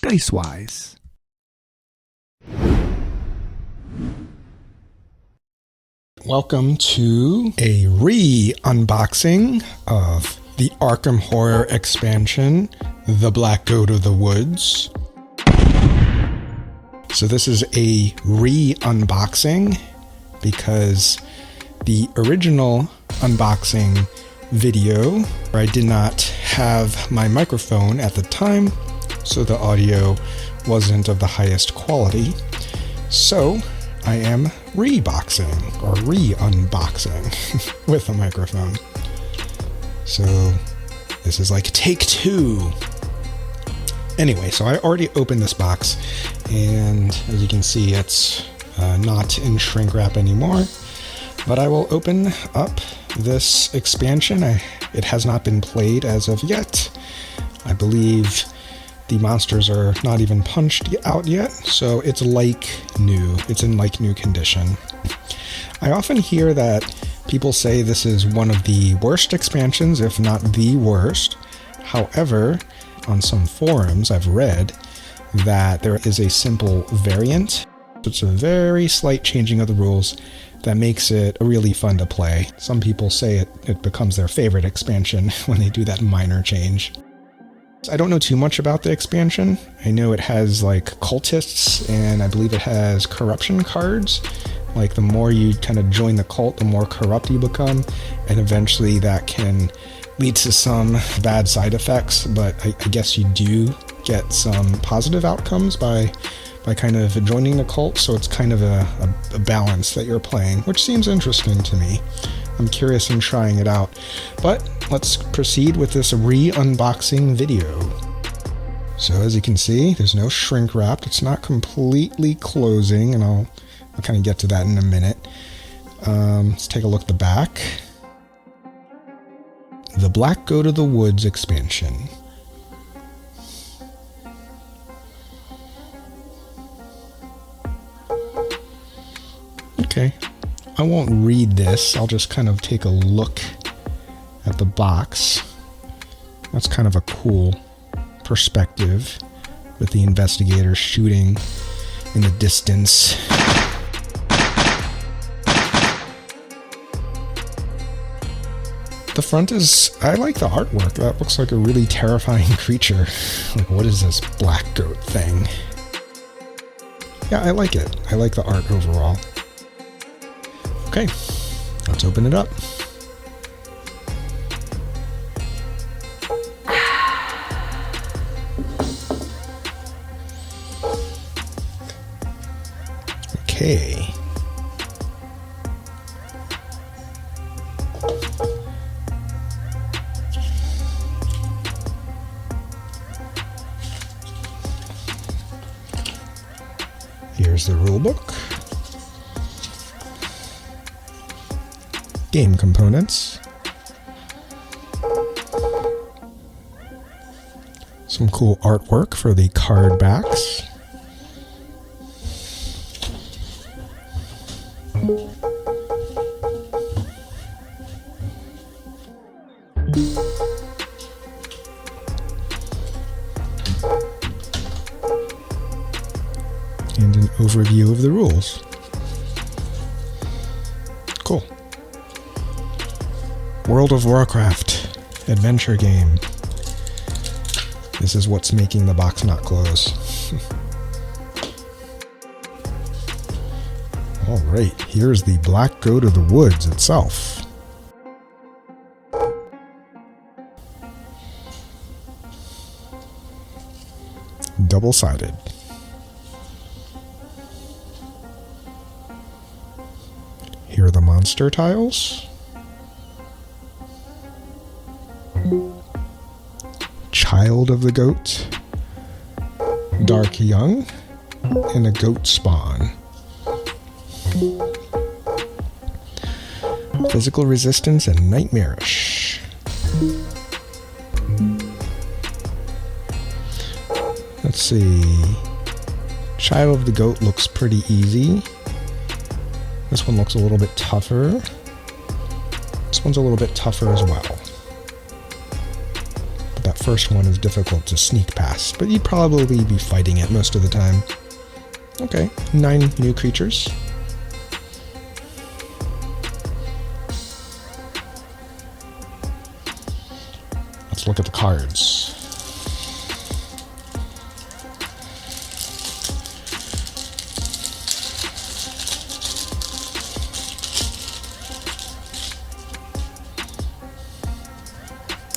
Dicewise. Welcome to a re-unboxing of the Arkham Horror expansion, The Black Goat of the Woods. So this is a re-unboxing because the original unboxing video, where I did not have my microphone at the time, so the audio wasn't of the highest quality. So I am re-boxing or re-unboxing with a microphone. So this is like take two. Anyway, so I already opened this box, and as you can see, it's not in shrink wrap anymore. But I will open up this expansion. It has not been played as of yet. I believe the monsters are not even punched out yet, so it's like new. It's in like new condition. I often hear that people say this is one of the worst expansions, if not the worst. However, on some forums I've read that there is a simple variant. It's a very slight changing of the rules that makes it really fun to play. Some people say it becomes their favorite expansion when they do that minor change. I don't know too much about the expansion. I know it has like cultists, and I believe it has corruption cards. Like the more you kind of join the cult, the more corrupt you become, and eventually that can lead to some bad side effects, but I guess you do get some positive outcomes by kind of joining the cult, so it's kind of a balance that you're playing, which seems interesting to me. I'm curious in trying it out, but let's proceed with this re-unboxing video. So as you can see, there's no shrink wrap. It's not completely closing, and I'll kind of get to that in a minute. Let's take a look at the back. The Black Goat of the Woods expansion. Okay, I won't read this. I'll just kind of take a look at the box. That's kind of a cool perspective with the investigator shooting in the distance. The front is, I like the artwork. That looks like a really terrifying creature. Like, what is this black goat thing? Yeah, I like it. I like the art overall. Okay, let's open it up. Okay. Here's the rulebook. Game components. Some cool artwork for the card backs. And an overview of the rules. Cool. World of Warcraft adventure game. This is what's making the box not close. Alright, here's the Black Goat of the Woods itself. Double-sided. Here are the monster tiles. Child of the Goat, Dark Young, and a Goat Spawn. Physical Resistance and Nightmarish. Let's see. Child of the Goat looks pretty easy. This one looks a little bit tougher. This one's a little bit tougher as well. But that first one is difficult to sneak past, but you'd probably be fighting it most of the time. Okay, 9 new creatures. Let's look at the cards.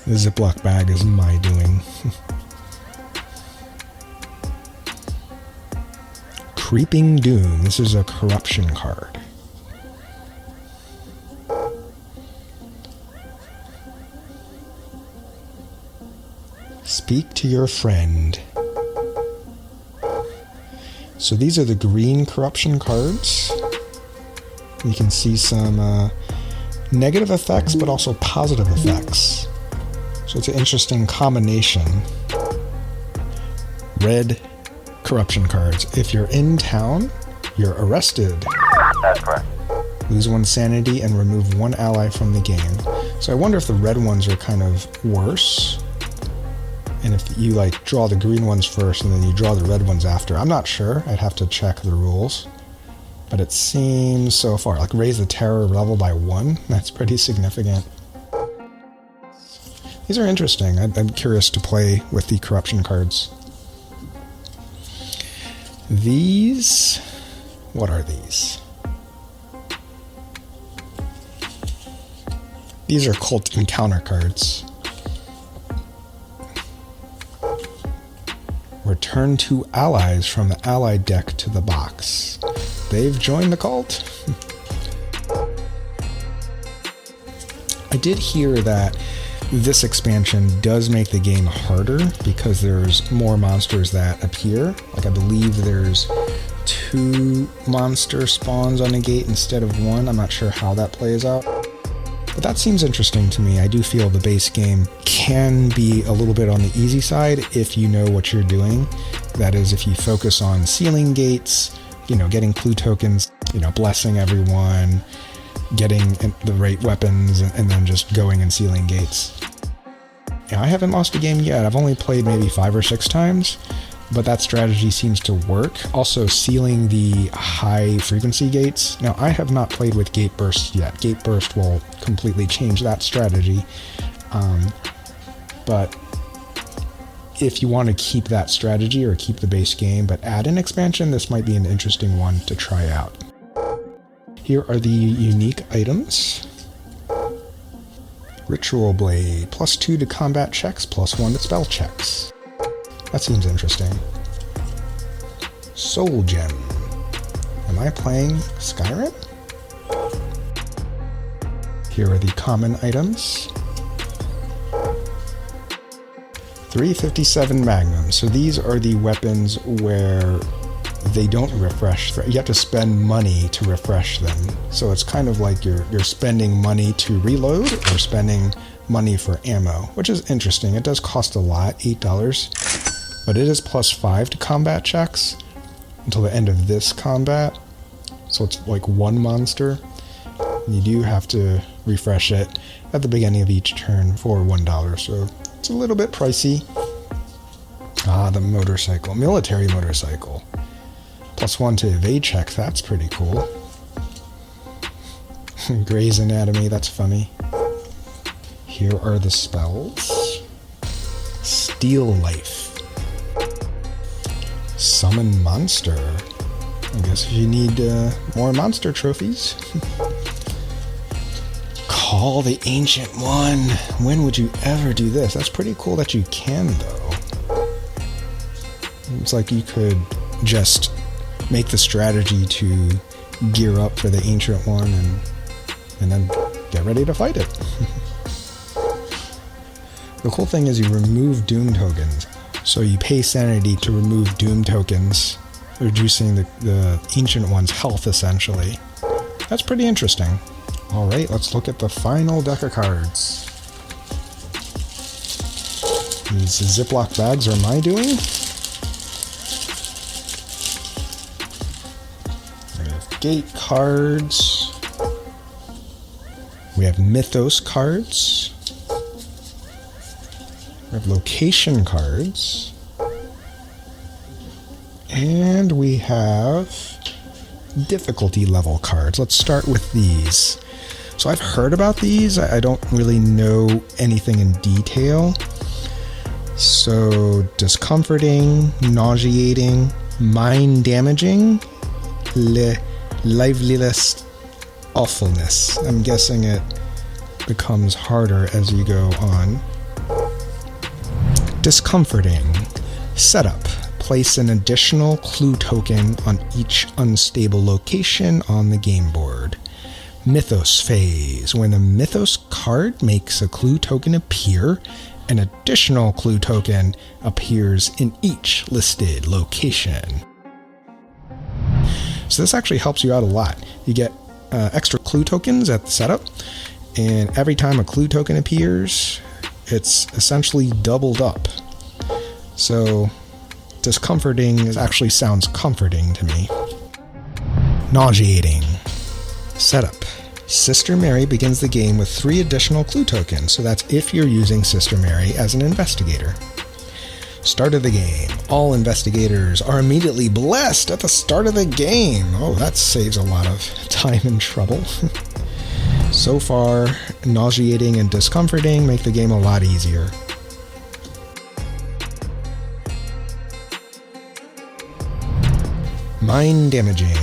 The Ziploc bag is my doing. Creeping Doom. This is a corruption card. Speak to your friend. So these are the green corruption cards. You can see some negative effects, but also positive effects. So it's an interesting combination. Red corruption cards. If you're in town, you're arrested. That's correct. Lose 1 sanity and remove 1 ally from the game. So I wonder if the red ones are kind of worse. And if you like draw the green ones first and then you draw the red ones after. I'm not sure. I'd have to check the rules. But it seems so far. Like raise the terror level by 1. That's pretty significant. These are interesting. I'm curious to play with the corruption cards. These... what are these? These are cult encounter cards. Return 2 allies from the allied deck to the box. They've joined the cult. I did hear that this expansion does make the game harder because there's more monsters that appear. Like I believe there's 2 monster spawns on a gate instead of 1. I'm not sure how that plays out. But that seems interesting to me. I do feel the base game can be a little bit on the easy side if you know what you're doing. That is, if you focus on sealing gates, you know, getting clue tokens, you know, blessing everyone, getting the right weapons, and then just going and sealing gates. Yeah, I haven't lost a game yet. I've only played maybe 5 or 6 times, but that strategy seems to work. Also, sealing the high frequency gates. Now, I have not played with Gate Burst yet. Gate Burst will completely change that strategy. But if you want to keep that strategy or keep the base game, but add an expansion, this might be an interesting one to try out. Here are the unique items. Ritual Blade, +2 to combat checks, +1 to spell checks. That seems interesting. Soul Gem. Am I playing Skyrim? Here are the common items. 357 Magnum. So these are the weapons where they don't refresh. You have to spend money to refresh them. So it's kind of like you're spending money to reload or spending money for ammo, which is interesting. It does cost a lot, $8, but it is +5 to combat checks until the end of this combat. So it's like 1 monster. You do have to refresh it at the beginning of each turn for $1, so it's a little bit pricey. Ah, the motorcycle, military motorcycle. +1 to evade check, that's pretty cool. Grey's Anatomy, that's funny. Here are the spells. Steal Life. Summon Monster. I guess you need more monster trophies. Call the Ancient One. When would you ever do this? That's pretty cool that you can, though. It's like you could just make the strategy to gear up for the Ancient One and then get ready to fight it. The cool thing is you remove Doom tokens. So you pay sanity to remove Doom tokens, reducing the Ancient One's health, essentially. That's pretty interesting. Alright, let's look at the final deck of cards. These Ziploc bags are my doing. We have Gate cards. We have Mythos cards. We We have location cards. And we have difficulty level cards. Let's start with these. So I've heard about these. I don't really know anything in detail. So discomforting, nauseating, mind damaging, liveliness, awfulness. I'm guessing it becomes harder as you go on. Discomforting. Setup. Place an additional clue token on each unstable location on the game board. Mythos phase. When a Mythos card makes a clue token appear, an additional clue token appears in each listed location. So this actually helps you out a lot. You get extra clue tokens at the setup, and every time a clue token appears, it's essentially doubled up. So discomforting actually sounds comforting to me. Nauseating. Setup. Sister Mary begins the game with 3 additional clue tokens, so that's if you're using Sister Mary as an investigator. Start of the game. All investigators are immediately blessed at the start of the game. Oh, that saves a lot of time and trouble. So far, nauseating and discomforting make the game a lot easier. Mind damaging.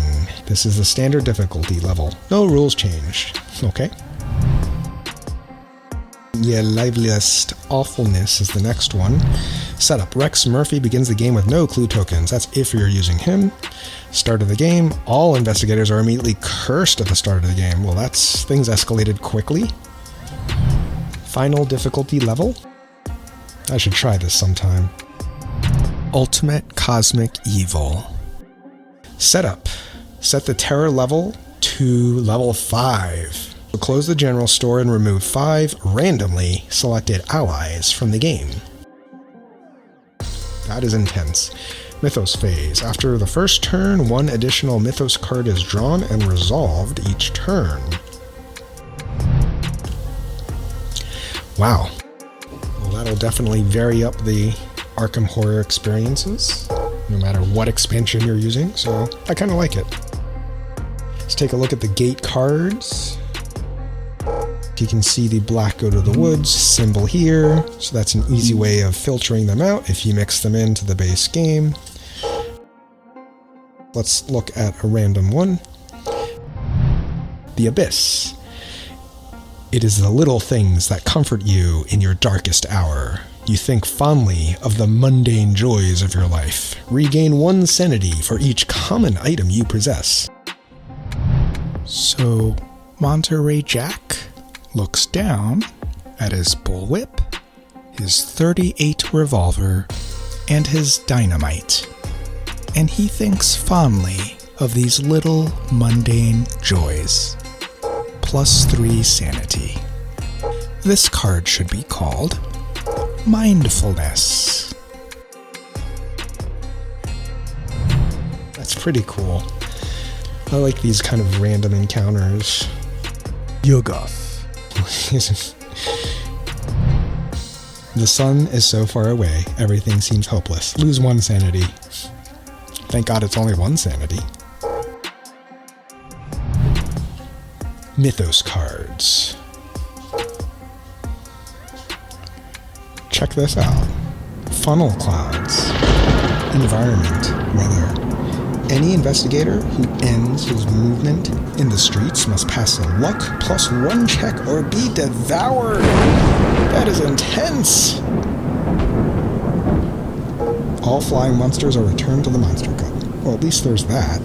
This is the standard difficulty level. No rules changed. Okay. Yeah, liveliest awfulness is the next one. Setup. Rex Murphy begins the game with no clue tokens. That's if you're using him. Start of the game. All investigators are immediately cursed at the start of the game. Well, things escalated quickly. Final difficulty level. I should try this sometime. Ultimate Cosmic Evil. Setup. Set the terror level to level 5. So close the general store and remove 5 randomly selected allies from the game. That is intense. Mythos phase. After the first turn, 1 additional Mythos card is drawn and resolved each turn. Wow. Well, that'll definitely vary up the Arkham Horror experiences, no matter what expansion you're using, so I kind of like it. Let's take a look at the gate cards. You can see the black go to the woods symbol here, so that's an easy way of filtering them out if you mix them into the base game. Let's look at a random one. The Abyss. It is the little things that comfort you in your darkest hour. You think fondly of the mundane joys of your life. Regain 1 sanity for each common item you possess. So, Monterey Jack looks down at his bullwhip, his .38 revolver, and his dynamite, and he thinks fondly of these little mundane joys. +3 sanity. This card should be called Mindfulness. That's pretty cool. I like these kind of random encounters. Yogoth. The sun is so far away, everything seems hopeless. Lose 1 sanity. Thank God it's only 1 sanity. Mythos cards. Check this out. Funnel clouds. Environment. Weather. Any investigator who ends his movement in the streets must pass a luck +1 check or be devoured. That is intense. All flying monsters are returned to the monster cup. Well, at least there's that.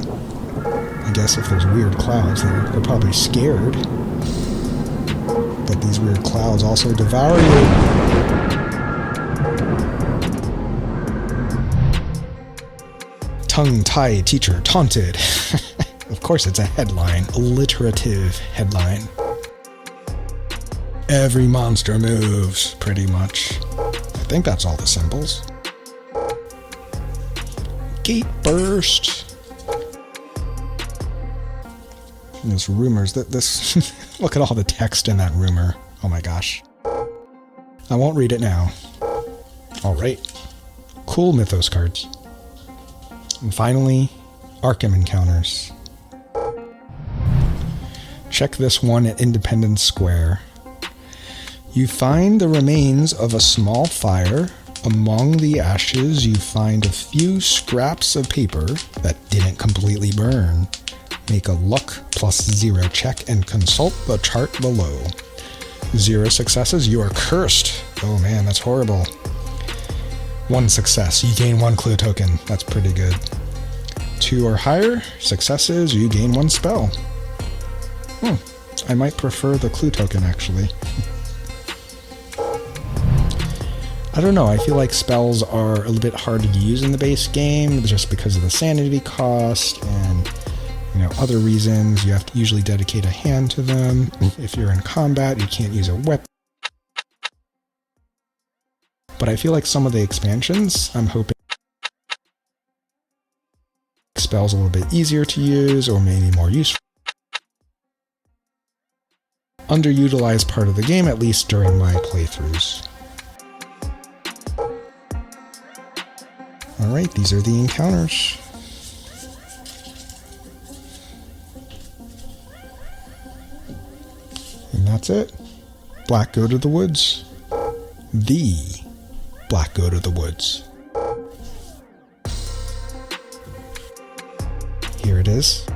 I guess if there's weird clouds, they're probably scared. But these weird clouds also devour you. Tongue-tied teacher taunted. Of course it's a headline. Alliterative headline. Every monster moves, pretty much. I think that's all the symbols. Gate burst. And there's rumors that this... Look at all the text in that rumor. Oh my gosh. I won't read it now. Alright. Cool Mythos cards. And finally, Arkham Encounters. Check this one at Independence Square. You find the remains of a small fire. Among the ashes, you find a few scraps of paper that didn't completely burn. Make a luck +0 check and consult the chart below. 0 successes, you are cursed. Oh man, that's horrible. 1 success, you gain 1 clue token. That's pretty good. 2 or higher successes, you gain 1 spell. I might prefer the clue token, actually. I don't know, I feel like spells are a little bit harder to use in the base game just because of the sanity cost and, you know, other reasons. You have to usually dedicate a hand to them. If you're in combat, you can't use a weapon. But I feel like some of the expansions, I'm hoping spells a little bit easier to use or maybe more useful. Underutilized part of the game, at least during my playthroughs. Alright, these are the encounters. And that's it. Black Goat of the Woods. The Black Goat of the Woods. Here it is.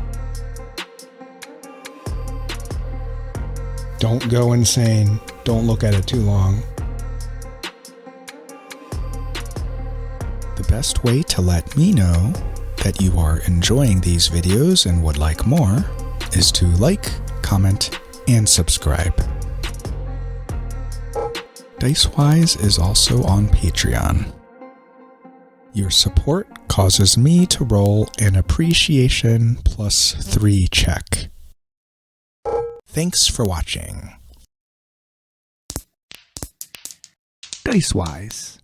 Don't go insane. Don't look at it too long. The best way to let me know that you are enjoying these videos and would like more is to like, comment, and subscribe. Dicewise is also on Patreon. Your support causes me to roll an appreciation +3 check. Thanks for watching. Dicewise.